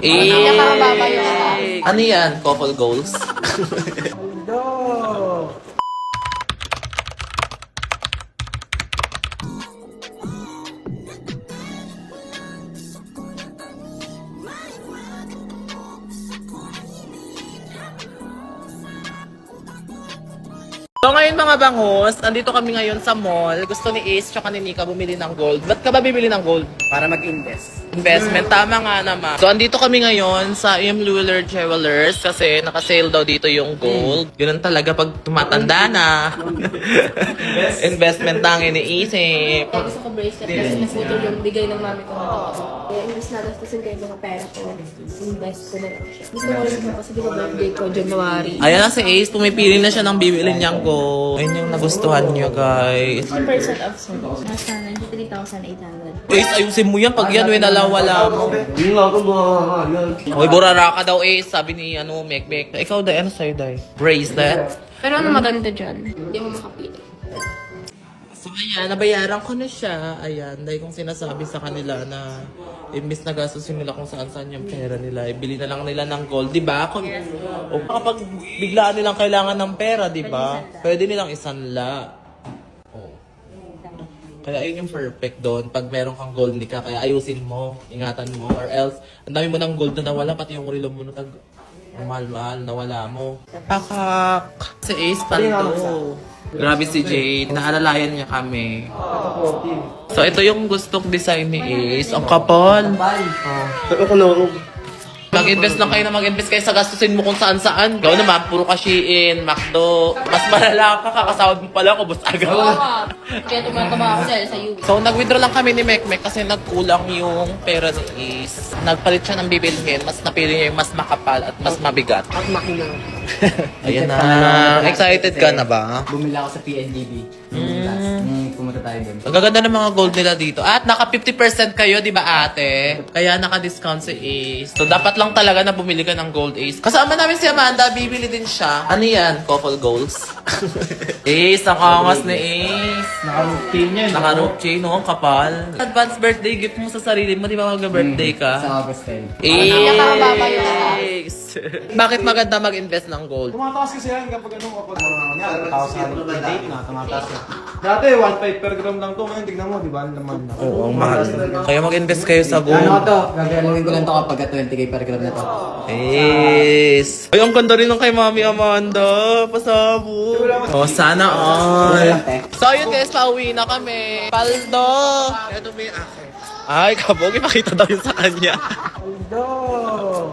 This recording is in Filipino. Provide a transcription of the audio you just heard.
Pinakamababa yung Ano yan? Couple goals? So ngayon mga bangus, andito kami ngayon sa mall. Gusto ni Ace tsaka ni Nika bumili ng gold. Ba't ka ba bibili ng gold? Para mag-invest. Investment, tama nga naman. So andito kami ngayon sa M. Luller Jewelers kasi nakasale daw dito yung gold. Ganun talaga pag tumatanda na. Investment na ang iniisip. Kaya gusto ko bracelet kasi naputol yung bigay ng mami ko. Kaya imbis na gastusin ko yung mga pera ko, invest ko na lang siya. Gusto ko rin kasi di ba birthday ko, January. Ayan na si Ace, pumipili na siya ng bibili niyang gold. Ayun yung nagustuhan niyo guys. 10% off so nasa 93,800. Ace, ayusin mo yan pag yan, wala mo. Hindi nga ako makakahalan. Hoy, burara ka daw Ace, sabi ni Mek. Ikaw dahil, ano sa'yo dahil? Bracelet? Pero ano maganda dyan? Hindi mo makapili. So ayan, nabayaran ko na siya. Ayan, dahil kung sinasabi sa kanila na imbis na gastusin nila kung saan-saan yung pera nila, ibili na lang nila ng gold, di ba? O kapag biglaan nilang kailangan ng pera, di ba? Pwede nilang isanla. Oh. Kaya ayun yung perfect doon. Pag meron kang gold ni ka, kaya ayusin mo, ingatan mo, or else, ang dami mo ng gold na nawala, pati yung relo mo na mahal-mahal, nawala mo. Pakak! Si Ace Panto. Grabe si Jade, naalalayan niya kami. So ito yung gustong design ni Ace. Ang kapal. Pero ko na Mag-invest lang kayo na mag-invest kayo sa gastusin mo kung saan-saan. Gawin naman, puro ka Shein, McDo. Mas malala ka, kakasawad mo pala ako, boss agad. Kaya tumatama ako dahil sa you. So nag-withdraw lang kami ni Mek kasi nagkulang yung pera ni Ace. Nagpalit siya ng bibilhin, mas napili niya yung mas makapal at mas mabigat. At makinang. Ayan na. Excited ka na ba? Bumili ako sa PNDB. Pumunta tayo doon. Ang gaganda ng mga gold nila dito. At naka 50% kayo, di ba ate? Kaya naka-discount si Ace. So dapat lang talaga na bumili ka ng gold Ace. Kasama namin si Amanda, bibili din siya. Ano yan? Couple goals? Ace, ang angas ni Ace. Naka-rope chain yan. Naka-rope chain, no? Ang kapal. Advance birthday gift mo sa sarili mo, di ba mag-birthday ka? Sa August 10. Pinakamababa yung Ace! Bakit maganda mag-invest ng gold? Tumataas kasi yan kapag kapag tumataas yan. Date na, tumataas yan. Dati, 1.5 per gram lang to. Ngayon, tignan mo, di ba? Ang laman na. Oo, ang mahal. Kaya mag-invest kayo sa Ano gold. to? Gagawin ko lang to kapag 20k per gram na to. Yes! Ay, ang ganda rin ng kay Mami Amanda. Pasabog. Oh, sana all. So, yun guys, pauwi na kami. Paldo! Ito may akin. Ay, kabog, makita daw yun sa kanya. Paldo!